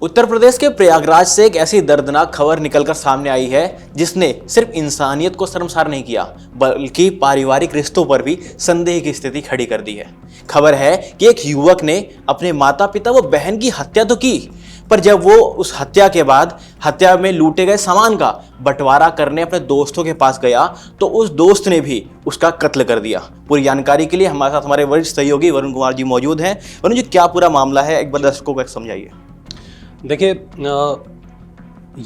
उत्तर प्रदेश के प्रयागराज से एक ऐसी दर्दनाक खबर निकलकर सामने आई है जिसने सिर्फ इंसानियत को शर्मसार नहीं किया बल्कि पारिवारिक रिश्तों पर भी संदेह की स्थिति खड़ी कर दी है। खबर है कि एक युवक ने अपने माता पिता व बहन की हत्या तो की, पर जब वो उस हत्या के बाद हत्या में लूटे गए सामान का बंटवारा करने अपने दोस्तों के पास गया तो उस दोस्त ने भी उसका कत्ल कर दिया। पूरी जानकारी के लिए हमारे साथ हमारे वरिष्ठ सहयोगी वरुण कुमार जी मौजूद हैं। वरुण जी, क्या पूरा मामला है, एक बार दर्शकों को समझाइए। देखिए,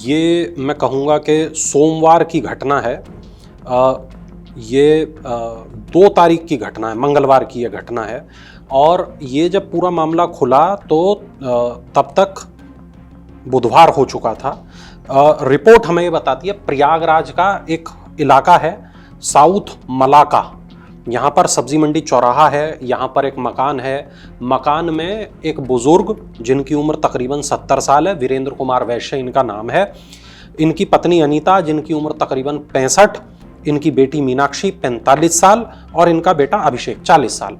ये मैं कहूँगा कि सोमवार की घटना है। ये 2 तारीख की घटना है, मंगलवार की ये घटना है। और ये जब पूरा मामला खुला तो तब तक बुधवार हो चुका था। रिपोर्ट हमें ये बताती है प्रयागराज का एक इलाका है साउथ मलाका, यहाँ पर सब्जी मंडी चौराहा है, यहाँ पर एक मकान है। मकान में एक बुजुर्ग जिनकी उम्र तकरीबन 70 साल है, वीरेंद्र कुमार वैश्य इनका नाम है, इनकी पत्नी अनीता जिनकी उम्र तकरीबन 65, इनकी बेटी मीनाक्षी 45 साल और इनका बेटा अभिषेक 40 साल।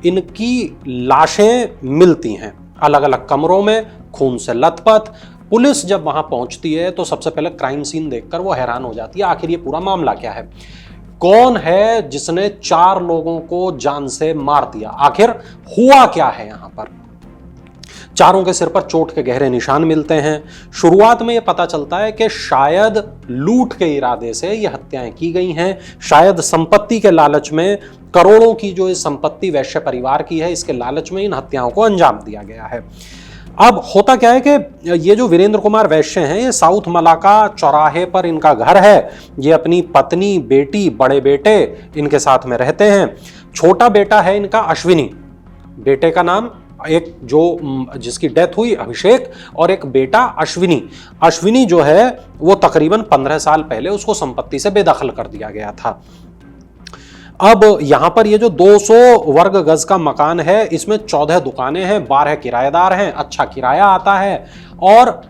इनकी लाशें मिलती हैं अलग अलग कमरों में, खून से लथपथ। पुलिस जब वहां पहुंचती है तो सबसे पहले क्राइम सीन देखकर वो हैरान हो जाती है, आखिर ये पूरा मामला क्या है, कौन है जिसने 4 लोगों को जान से मार दिया, आखिर हुआ क्या है। यहां पर चारों के सिर पर चोट के गहरे निशान मिलते हैं। शुरुआत में यह पता चलता है कि शायद लूट के इरादे से ये हत्याएं की गई हैं, शायद संपत्ति के लालच में, करोड़ों की जो इस संपत्ति वैश्य परिवार की है, इसके लालच में इन हत्याओं को अंजाम दिया गया है। अब होता क्या है कि ये जो वीरेंद्र कुमार वैश्य हैं, ये साउथ मलाका चौराहे पर इनका घर है। ये अपनी पत्नी, बेटी, बड़े बेटे इनके साथ में रहते हैं। छोटा बेटा है इनका अश्विनी, बेटे का नाम एक जो जिसकी डेथ हुई अभिषेक, और एक बेटा अश्विनी। अश्विनी जो है वो तकरीबन 15 साल पहले उसको संपत्ति से बेदखल कर दिया गया था। अब यहां पर ये जो 200 वर्ग गज का मकान है, इसमें 14 दुकानें हैं, 12 किराएदार हैं, अच्छा किराया आता है। और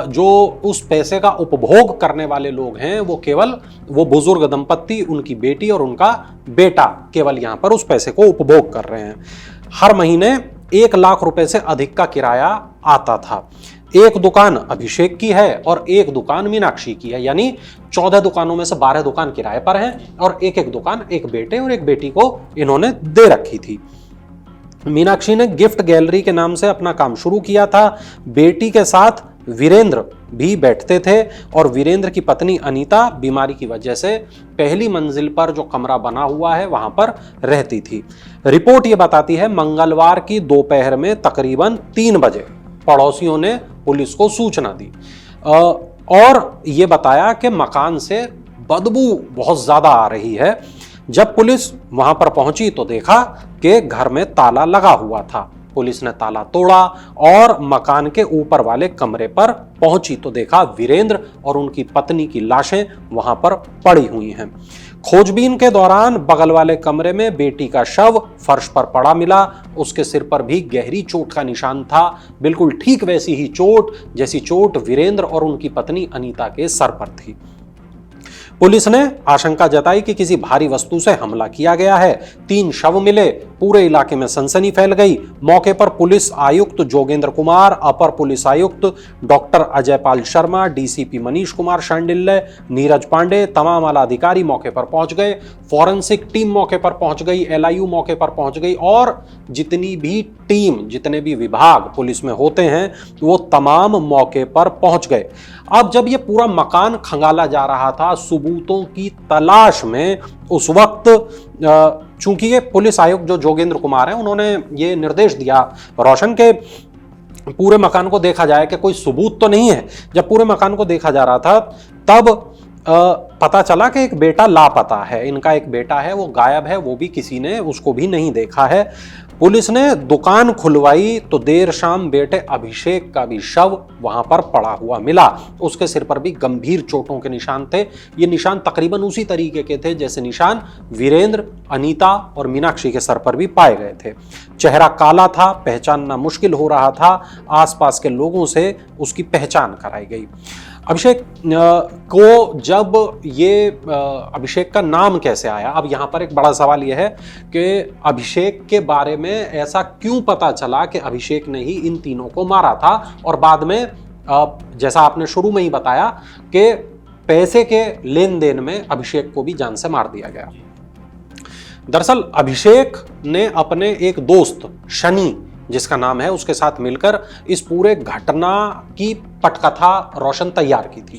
जो उस पैसे का उपभोग करने वाले लोग हैं वो केवल वो बुजुर्ग दंपत्ति, उनकी बेटी और उनका बेटा केवल यहां पर उस पैसे को उपभोग कर रहे हैं। हर महीने 1 लाख रुपए से अधिक का किराया आता था। एक दुकान अभिषेक की है और एक दुकान मीनाक्षी की है, यानी 14 दुकानों में से 12 दुकान किराए पर हैं और एक एक दुकान एक बेटे और एक बेटी को इन्होंने दे रखी थी। मीनाक्षी ने गिफ्ट गैलरी के नाम से अपना काम शुरू किया था। बेटी के साथ वीरेंद्र भी बैठते थे और वीरेंद्र की पत्नी अनीता बीमारी की वजह से पहली मंजिल पर जो कमरा बना हुआ है वहां पर रहती थी। रिपोर्ट ये बताती है मंगलवार की दोपहर में तकरीबन 3 बजे पड़ोसियों ने पुलिस को सूचना दी और ये बताया कि मकान से बदबू बहुत ज्यादा आ रही है। जब पुलिस वहां पर पहुंची तो देखा कि घर में ताला लगा हुआ था। पुलिस ने ताला तोड़ा और मकान के ऊपर वाले कमरे पर पहुंची तो देखा वीरेंद्र और उनकी पत्नी की लाशें वहां पर पड़ी हुई हैं। खोजबीन के दौरान बगल वाले कमरे में बेटी का शव फर्श पर पड़ा मिला। उसके सिर पर भी गहरी चोट का निशान था, बिल्कुल ठीक वैसी ही चोट जैसी चोट वीरेंद्र और उनकी पत्नी अनीता के सर पर थी। पुलिस ने आशंका जताई कि किसी भारी वस्तु से हमला किया गया है। 3 शव मिले, पूरे इलाके में सनसनी फैल गई। मौके पर पुलिस आयुक्त जोगेंद्र कुमार, अपर पुलिस आयुक्त डॉक्टर अजय पाल शर्मा, डीसीपी मनीष कुमार शांडिल्य, नीरज पांडे, तमाम आला अधिकारी मौके पर पहुंच गए। फॉरेंसिक टीम मौके पर पहुंच गई, एलआईयू मौके पर पहुंच गई और जितनी भी टीम, जितने भी विभाग पुलिस में होते हैं वो तमाम मौके पर पहुंच गए। अब जब ये पूरा मकान खंगाला जा रहा था सबूतों की तलाश में, उस वक्त चूंकि ये पुलिस आयुक्त जो जोगेंद्र कुमार हैं उन्होंने ये निर्देश दिया रोशन के पूरे मकान को देखा जाए कि कोई सबूत तो नहीं है। जब पूरे मकान को देखा जा रहा था तब पता चला कि एक बेटा लापता है। इनका एक बेटा है वो गायब है, वो भी किसी ने उसको भी नहीं देखा है। पुलिस ने दुकान खुलवाई तो देर शाम बेटे अभिषेक का भी शव वहां पर पड़ा हुआ मिला। उसके सिर पर भी गंभीर चोटों के निशान थे। ये निशान तकरीबन उसी तरीके के थे जैसे निशान वीरेंद्र, अनीता और मीनाक्षी के सर पर भी पाए गए थे। चेहरा काला था, पहचानना मुश्किल हो रहा था। आसपास के लोगों से उसकी पहचान कराई गई। अभिषेक को जब ये अभिषेक का नाम कैसे आया, अब यहाँ पर एक बड़ा सवाल यह है कि अभिषेक के बारे में ऐसा क्यों पता चला कि अभिषेक ने ही इन तीनों को मारा था, और बाद में जैसा आपने शुरू में ही बताया कि पैसे के लेन देन में अभिषेक को भी जान से मार दिया गया। दरअसल अभिषेक ने अपने एक दोस्त शनि, जिसका नाम है, उसके साथ मिलकर इस पूरे घटना की पटकथा रोशन तैयार की थी।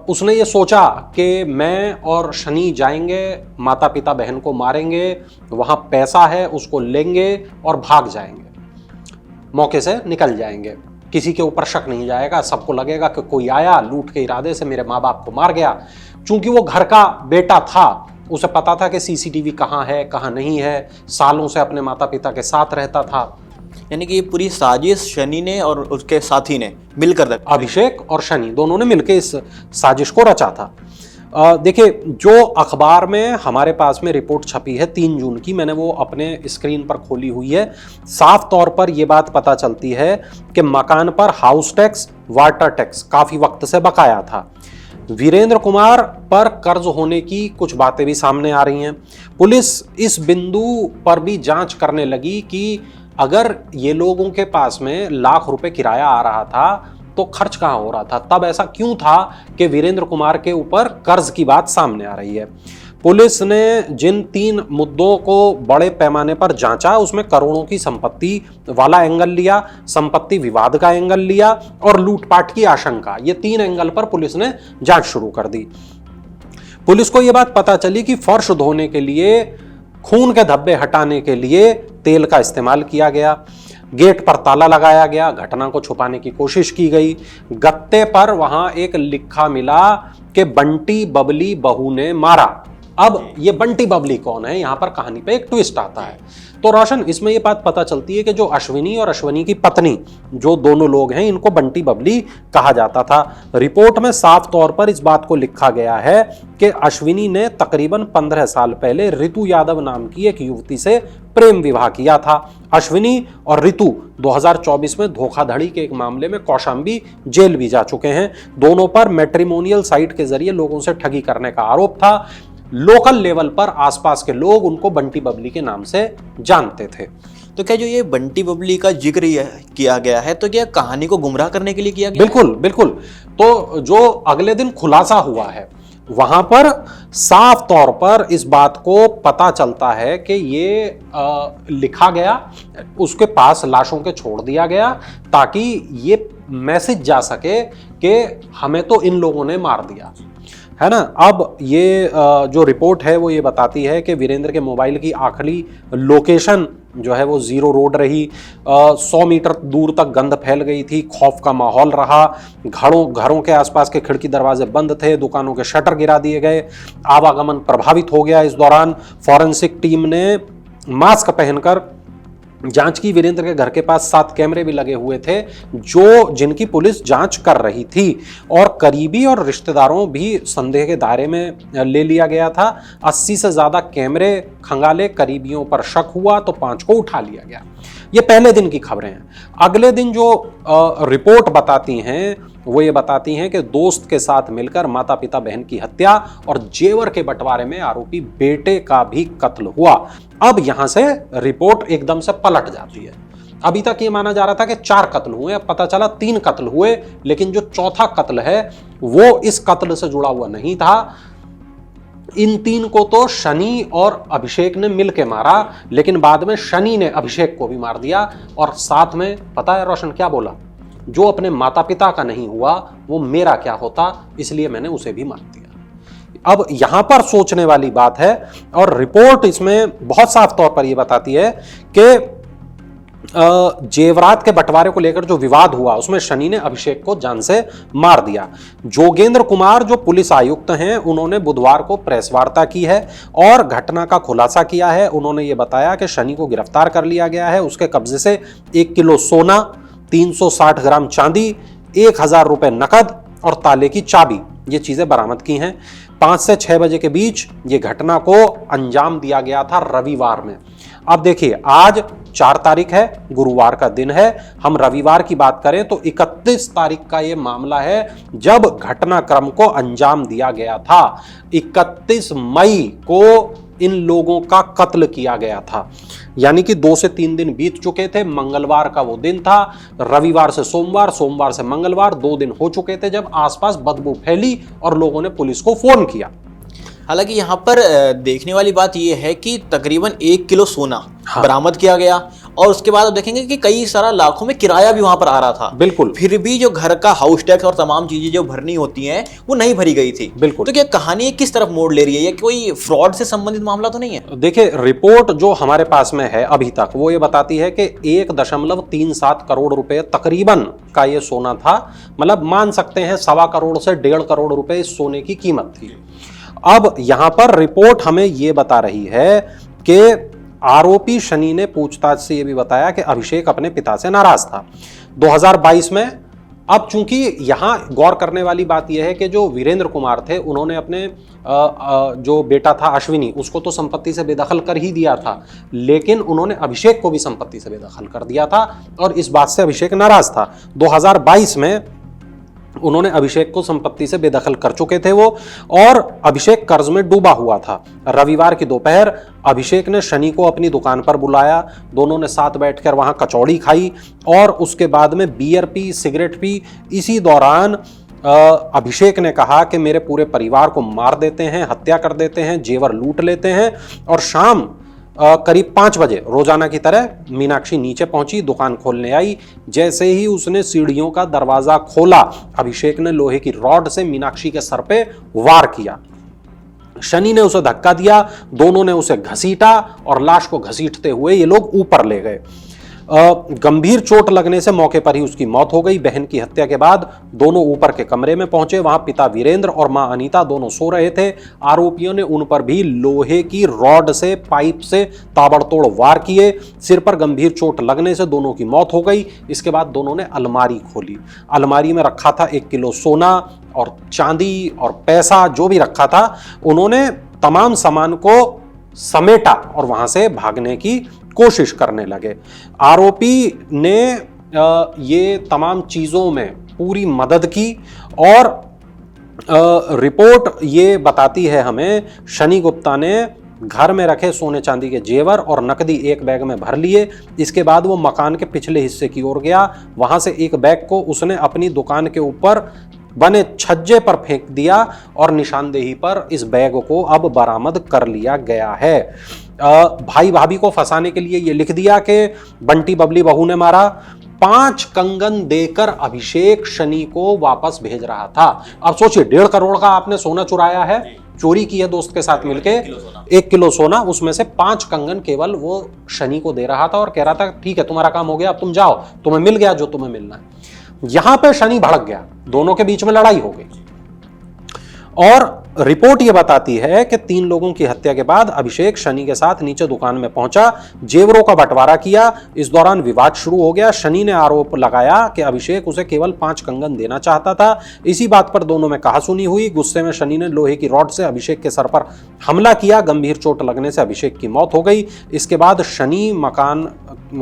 उसने ये सोचा कि मैं और शनि जाएंगे, माता पिता बहन को मारेंगे, वहां पैसा है उसको लेंगे और भाग जाएंगे, मौके से निकल जाएंगे, किसी के ऊपर शक नहीं जाएगा, सबको लगेगा कि कोई आया लूट के इरादे से मेरे माँ बाप को मार गया। चूंकि वो घर का बेटा था, उसे पता था कि सीसीटीवी कहाँ है कहाँ नहीं है, सालों से अपने माता पिता के साथ रहता था। यानी कि ये पूरी साजिश शनि ने और उसके साथी ने मिलकर रखी। अभिषेक और शनि दोनों ने मिलकर इस साजिश को रचा था। देखिए, जो अखबार में हमारे पास में रिपोर्ट छपी है 3 जून की, मैंने वो अपने स्क्रीन पर खोली हुई है। साफ तौर पर यह बात पता चलती है कि मकान पर हाउस टैक्स, वाटर टैक्स काफी वक्त से बकाया था। वीरेंद्र कुमार पर कर्ज होने की कुछ बातें भी सामने आ रही हैं। पुलिस इस बिंदु पर भी जांच करने लगी कि अगर ये लोगों के पास में लाख रुपए किराया आ रहा था तो खर्च कहाँ हो रहा था, तब ऐसा क्यों था कि वीरेंद्र कुमार के ऊपर कर्ज की बात सामने आ रही है। पुलिस ने जिन 3 मुद्दों को बड़े पैमाने पर जांचा, उसमें करोड़ों की संपत्ति वाला एंगल लिया, संपत्ति विवाद का एंगल लिया और लूटपाट की आशंका, ये 3 एंगल पर पुलिस ने जांच शुरू कर दी। पुलिस को यह बात पता चली कि फर्श धोने के लिए, खून के धब्बे हटाने के लिए तेल का इस्तेमाल किया गया, गेट पर ताला लगाया गया, घटना को छुपाने की कोशिश की गई। गत्ते पर वहां एक लिखा मिला कि बंटी बबली बहू ने मारा। अब ये बंटी बबली कौन है, यहां पर कहानी पे एक ट्विस्ट आता है। तो रोशन, इसमें ये बात पता चलती है कि जो अश्विनी और अश्विनी की पत्नी, जो दोनों लोग हैं, इनको बंटी बबली कहा जाता था। रिपोर्ट में साफ तौर पर इस बात को लिखा गया है कि अश्विनी ने तकरीबन 15 साल पहले ऋतु यादव नाम की एक युवती से प्रेम विवाह किया था। अश्विनी और ऋतु 2024 में धोखाधड़ी के एक मामले में कौशाम्बी जेल भी जा चुके हैं। दोनों पर मैट्रिमोनियल साइट के जरिए लोगों से ठगी करने का आरोप था। लोकल लेवल पर आसपास के लोग उनको बंटी बबली के नाम से जानते थे। तो क्या जो ये बंटी बबली का जिक्र किया गया है, तो क्या कहानी को गुमराह करने के लिए किया गया? बिल्कुल बिल्कुल। तो जो अगले दिन खुलासा हुआ है, वहां पर साफ तौर पर इस बात को पता चलता है कि ये लिखा गया, उसके पास लाशों के छोड़ दिया गया ताकि ये मैसेज जा सके कि हमें तो इन लोगों ने मार दिया, है ना। अब ये जो रिपोर्ट है वो ये बताती है कि वीरेंद्र के मोबाइल की आखिरी लोकेशन जो है वो 0 रोड रही। 100 मीटर दूर तक गंध फैल गई थी, खौफ का माहौल रहा। घरों के आसपास के खिड़की दरवाजे बंद थे, दुकानों के शटर गिरा दिए गए, आवागमन प्रभावित हो गया। इस दौरान फॉरेंसिक टीम ने मास्क पहनकर जांच की। वीरेंद्र के घर के पास 7 कैमरे भी लगे हुए थे जिनकी पुलिस जांच कर रही थी, और करीबी और रिश्तेदारों भी संदेह के दायरे में ले लिया गया था। 80 से ज्यादा कैमरे खंगाले, करीबियों पर शक हुआ तो 5 को उठा लिया गया। ये पहले दिन की खबरें हैं। अगले दिन जो रिपोर्ट बताती हैं वो ये बताती हैं कि दोस्त के साथ मिलकर माता पिता बहन की हत्या और जेवर के बंटवारे में आरोपी बेटे का भी कत्ल हुआ। अब यहां से रिपोर्ट एकदम से पलट जाती है। अभी तक ये माना जा रहा था कि 4 कत्ल हुए, अब पता चला 3 कत्ल हुए, लेकिन जो चौथा कत्ल है वो इस कत्ल से जुड़ा हुआ नहीं था। इन 3 को तो शनि और अभिषेक ने मिलकर मारा, लेकिन बाद में शनि ने अभिषेक को भी मार दिया। और साथ में पता है रोशन क्या बोला? जो अपने माता पिता का नहीं हुआ वो मेरा क्या होता, इसलिए मैंने उसे भी मार दिया। अब यहां पर सोचने वाली बात है, और रिपोर्ट इसमें बहुत साफ तौर पर यह बताती है कि जेवरात के बंटवारे को लेकर जो विवाद हुआ उसमें शनि ने अभिषेक को जान से मार दिया। जोगेंद्र कुमार जो पुलिस आयुक्त हैं, उन्होंने बुधवार को प्रेस वार्ता की है और घटना का खुलासा किया है। उन्होंने ये बताया कि शनि को गिरफ्तार कर लिया गया है। उसके कब्जे से 1 किलो सोना, 360 ग्राम चांदी, 1000 रुपए नकद और ताले की चाबी, ये चीजें बरामद की हैं। 5 से 6 बजे के बीच ये घटना को अंजाम दिया गया था रविवार में। अब देखिए, आज 4 तारीख है, गुरुवार का दिन है। हम रविवार की बात करें तो 31 तारीख का यह मामला है जब घटनाक्रम को अंजाम दिया गया था। 31 मई को इन लोगों का कत्ल किया गया था, यानी कि 2 से 3 दिन बीत चुके थे। मंगलवार का वो दिन था, रविवार से सोमवार, सोमवार से मंगलवार, 2 दिन हो चुके थे जब आसपास बदबू फैली और लोगों ने पुलिस को फोन किया। हालांकि यहाँ पर देखने वाली बात यह है कि तकरीबन 1 किलो सोना बरामद किया गया और उसके बाद आप देखेंगे कि कई सारा लाखों में किराया भी वहां पर आ रहा था। बिल्कुल। फिर भी जो घर का हाउस टैक्स और तमाम चीजें जो भरनी होती हैं वो नहीं भरी गई थी। बिल्कुल। तो क्या कहानी किस तरफ मोड़ ले रही है? ये कोई फ्रॉड से संबंधित मामला तो नहीं है? देखिए, रिपोर्ट जो हमारे पास में है अभी तक वो ये बताती है कि 1.37 करोड़ रुपए तकरीबन का ये सोना था। मतलब मान सकते हैं 1.25 करोड़ से 1.5 करोड़ रुपए इस सोने की कीमत थी। अब यहां पर रिपोर्ट हमें यह बता रही है कि आरोपी शनि ने पूछताछ से यह भी बताया कि अभिषेक अपने पिता से नाराज था 2022 में। अब चूंकि यहां गौर करने वाली बात यह है कि जो वीरेंद्र कुमार थे उन्होंने अपने जो बेटा था अश्विनी उसको तो संपत्ति से बेदखल कर ही दिया था, लेकिन उन्होंने अभिषेक को भी संपत्ति से बेदखल कर दिया था और इस बात से अभिषेक नाराज था। 2022 में उन्होंने अभिषेक को संपत्ति से बेदखल कर चुके थे वो, और अभिषेक कर्ज में डूबा हुआ था। रविवार की दोपहर अभिषेक ने शनि को अपनी दुकान पर बुलाया, दोनों ने साथ बैठकर वहां कचौड़ी खाई और उसके बाद में बियर पी, सिगरेट पी। इसी दौरान अभिषेक ने कहा कि मेरे पूरे परिवार को मार देते हैं, हत्या कर देते हैं, जेवर लूट लेते हैं। और शाम करीब 5 बजे रोजाना की तरह मीनाक्षी नीचे पहुंची, दुकान खोलने आई। जैसे ही उसने सीढ़ियों का दरवाजा खोला, अभिषेक ने लोहे की रॉड से मीनाक्षी के सर पे वार किया। शनि ने उसे धक्का दिया, दोनों ने उसे घसीटा और लाश को घसीटते हुए ये लोग ऊपर ले गए। गंभीर चोट लगने से मौके पर ही उसकी मौत हो गई। बहन की हत्या के बाद दोनों ऊपर के कमरे में पहुंचे, वहां पिता वीरेंद्र और मां अनीता दोनों सो रहे थे। आरोपियों ने उन पर भी लोहे की रॉड से, पाइप से ताबड़तोड़ वार किए। सिर पर गंभीर चोट लगने से दोनों की मौत हो गई। इसके बाद दोनों ने अलमारी खोली। अलमारी में रखा था 1 किलो सोना और चांदी और पैसा जो भी रखा था। उन्होंने तमाम सामान को समेटा और वहां से भागने की कोशिश करने लगे। आरोपी ने ये तमाम चीजों में पूरी मदद की और रिपोर्ट ये बताती है हमें शनि गुप्ता ने घर में रखे सोने चांदी के जेवर और नकदी एक बैग में भर लिए। इसके बाद वो मकान के पिछले हिस्से की ओर गया। वहां से एक बैग को उसने अपनी दुकान के ऊपर बने छज्जे पर फेंक दिया और निशानदेही पर इस बैग को अब बरामद कर लिया गया है। भाई भाभी को फंसाने के लिए ये लिख दिया कि बंटी बबली बहू ने मारा। 5 कंगन देकर अभिषेक शनि को वापस भेज रहा था। अब सोचिए, 1.5 करोड़ का आपने सोना चुराया है, चोरी की है दोस्त के साथ मिलके, 1 किलो सोना, उसमें से 5 कंगन केवल वो शनि को दे रहा था और कह रहा था ठीक है तुम्हारा काम हो गया, अब तुम जाओ, तुम्हें मिल गया जो तुम्हें मिलना है। यहां पे शनि भड़क गया, दोनों के बीच में लड़ाई हो गई और रिपोर्ट यह बताती है कि 3 लोगों की हत्या के बाद अभिषेक शनि के साथ नीचे दुकान में पहुंचा, जेवरों का बंटवारा किया। इस दौरान विवाद शुरू हो गया। शनि ने आरोप लगाया कि अभिषेक उसे केवल 5 कंगन देना चाहता था। इसी बात पर दोनों में कहासुनी हुई। गुस्से में शनि ने लोहे की रॉड से अभिषेक के सर पर हमला किया। गंभीर चोट लगने से अभिषेक की मौत हो गई। इसके बाद शनि मकान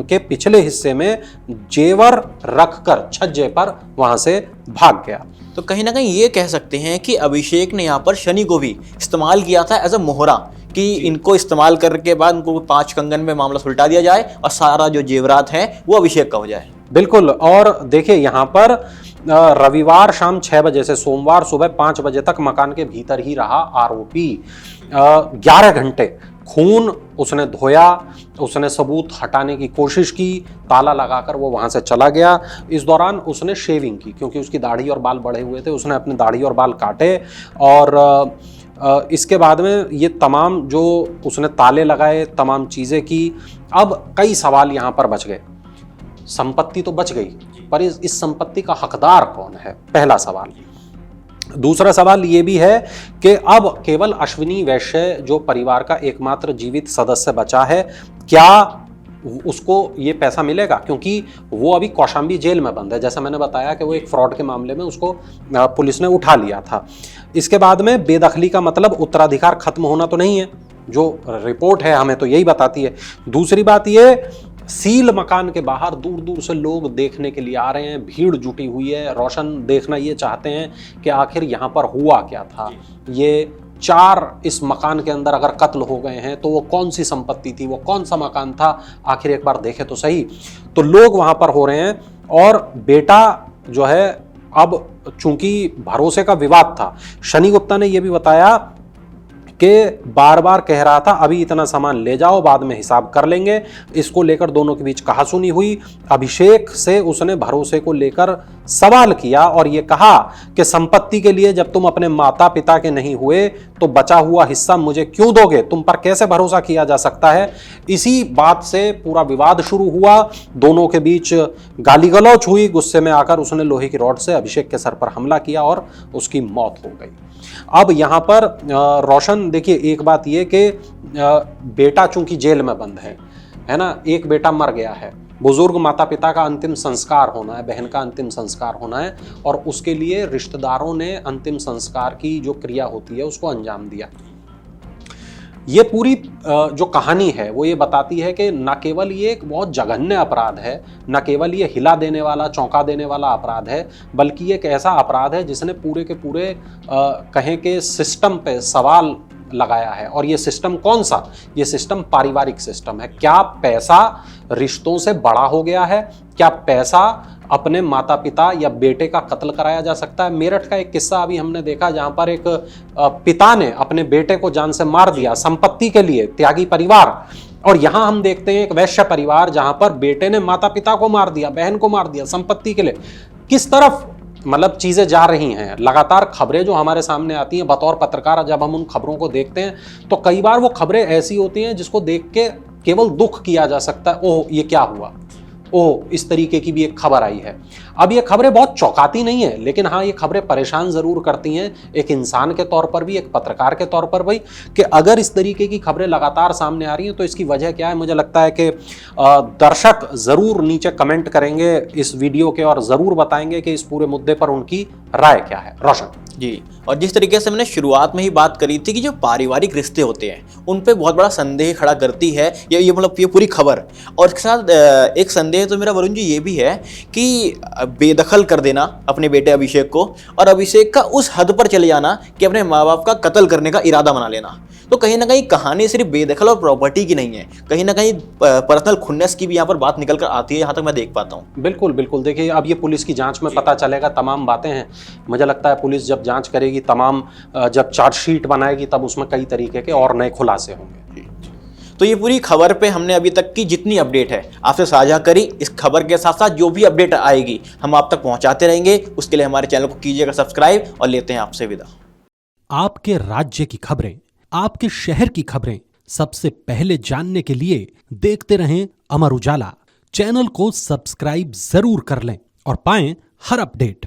के पिछले हिस्से में जेवर रखकर छज्जे पर वहां से भाग गया। तो कहीं ना कहीं ये कह सकते हैं कि अभिषेक ने यहाँ पर शनि को भी इस्तेमाल किया था एज अ मोहरा, कि इनको इस्तेमाल करने के बाद उनको 5 कंगन में मामला सुलटा दिया जाए और सारा जो जेवरात है वो अभिषेक का हो जाए। बिल्कुल। और देखिए, यहाँ पर रविवार शाम 6 बजे से सोमवार सुबह 5 बजे तक मकान के भीतर ही रहा आरोपी। 11 घंटे खून उसने धोया, उसने सबूत हटाने की कोशिश की, ताला लगाकर वो वहां से चला गया। इस दौरान उसने शेविंग की, क्योंकि उसकी दाढ़ी और बाल बढ़े हुए थे। उसने अपनी दाढ़ी और बाल काटे और इसके बाद में ये तमाम जो उसने ताले लगाए, तमाम चीज़ें की। अब कई सवाल यहाँ पर बच गए। संपत्ति तो बच गई, पर इस संपत्ति का हकदार कौन है, पहला सवाल। दूसरा सवाल ये भी है कि अब केवल अश्विनी वैश्य जो परिवार का एकमात्र जीवित सदस्य बचा है, क्या उसको ये पैसा मिलेगा? क्योंकि वो अभी कौशाम्बी जेल में बंद है। जैसा मैंने बताया कि वो एक फ्रॉड के मामले में उसको पुलिस ने उठा लिया था। इसके बाद में बेदखली का मतलब उत्तराधिकार खत्म होना तो नहीं है। जो रिपोर्ट है हमें तो यही बताती है। दूसरी बात ये, सील मकान के बाहर दूर दूर से लोग देखने के लिए आ रहे हैं, भीड़ जुटी हुई है। रोशन देखना ये चाहते हैं कि आखिर यहाँ पर हुआ क्या था। ये 4 इस मकान के अंदर अगर कत्ल हो गए हैं तो वो कौन सी संपत्ति थी, वो कौन सा मकान था, आखिर एक बार देखे तो सही। तो लोग वहां पर हो रहे हैं। और बेटा जो है, अब चूंकि भरोसे का विवाद था, शनि गुप्ता ने यह भी बताया कि बार बार कह रहा था अभी इतना सामान ले जाओ, बाद में हिसाब कर लेंगे। इसको लेकर दोनों के बीच कहासुनी हुई। अभिषेक से उसने भरोसे को लेकर सवाल किया और ये कहा कि संपत्ति के लिए जब तुम अपने माता पिता के नहीं हुए तो बचा हुआ हिस्सा मुझे क्यों दोगे, तुम पर कैसे भरोसा किया जा सकता है। इसी बात से पूरा विवाद शुरू हुआ, दोनों के बीच गाली गलौच हुई। गुस्से में आकर उसने लोहे की रॉड से अभिषेक के सर पर हमला किया और उसकी मौत हो गई। अब यहां पर रोशन, देखिए एक बात ये कि बेटा चूंकि जेल में बंद है ना, एक बेटा मर गया है, बुजुर्ग माता पिता का अंतिम संस्कार होना है, बहन का अंतिम संस्कार होना है, और उसके लिए रिश्तेदारों ने अंतिम संस्कार की जो क्रिया होती है उसको अंजाम दिया। ये पूरी जो कहानी है वो ये बताती है कि न केवल ये एक बहुत जघन्य अपराध है, न केवल ये हिला देने वाला, चौंका देने वाला अपराध है, बल्कि ये एक ऐसा अपराध है जिसने पूरे के पूरे कहें कि सिस्टम पे सवाल लगाया है। और ये सिस्टम कौन सा? ये सिस्टम पारिवारिक सिस्टम है। क्या पैसा रिश्तों से बड़ा हो गया है? क्या पैसा अपने माता पिता या बेटे का कत्ल कराया जा सकता है? मेरठ का एक किस्सा अभी हमने देखा जहां पर एक पिता ने अपने बेटे को जान से मार दिया संपत्ति के लिए, त्यागी परिवार। और यहां हम देखते हैं एक वैश्य परिवार जहां पर बेटे ने माता पिता को मार दिया, बहन को मार दिया संपत्ति के लिए। किस तरफ मतलब चीजें जा रही हैं। लगातार खबरें जो हमारे सामने आती हैं, बतौर पत्रकार जब हम उन खबरों को देखते हैं तो कई बार वो खबरें ऐसी होती हैं जिसको देख के केवल दुख किया जा सकता है, ओह ये क्या हुआ, ओह इस तरीके की भी एक खबर आई है। अब ये खबरें बहुत चौंकाती नहीं है, लेकिन हाँ ये खबरें परेशान जरूर करती हैं, एक इंसान के तौर पर भी, एक पत्रकार के तौर पर भी, कि अगर इस तरीके की खबरें लगातार सामने आ रही हैं तो इसकी वजह क्या है। मुझे लगता है कि दर्शक जरूर नीचे कमेंट करेंगे इस वीडियो के और जरूर बताएंगे कि इस पूरे मुद्दे पर उनकी राय क्या है। रोशन जी, और जिस तरीके से मैंने शुरुआत में ही बात करी थी कि जो पारिवारिक रिश्ते होते हैं उन पे बहुत बड़ा संदेह खड़ा करती है ये मतलब ये पूरी खबर। और इसके साथ एक संदेह तो मेरा वरुण जी ये भी है कि बेदखल कर देना अपने बेटे अभिषेक को, और अभिषेक का उस हद पर चले जाना कि अपने माँ बाप का कत्ल करने का इरादा बना लेना। तो कहीं ना कहीं कहानी सिर्फ बेदखल और प्रॉपर्टी की नहीं है, कहीं ना कहीं पर्सनल खुन्नस की भी यहाँ पर बात निकल कर आती है, यहाँ तक मैं देख पाता हूँ। बिल्कुल बिल्कुल, देखिए अब ये पुलिस की जांच में पता चलेगा, तमाम बातें हैं। मुझे लगता है पुलिस जब जांच करेगी, तमाम जब चार्जशीट बनाएगी, तब उसमें कई तरीके के और नए खुलासे होंगे। तो ये पूरी खबर पे हमने अभी तक की जितनी अपडेट है आपसे साझा करी। इस खबर के साथ साथ जो भी अपडेट आएगी हम आप तक पहुंचाते रहेंगे। उसके लिए हमारे चैनल को कीजिएगा सब्सक्राइब और लेते हैं आपसे विदा। आपके राज्य की खबरें, आपके शहर की खबरें सबसे पहले जानने के लिए देखते रहें अमर उजाला। चैनल को सब्सक्राइब जरूर कर लें और पाएं हर अपडेट।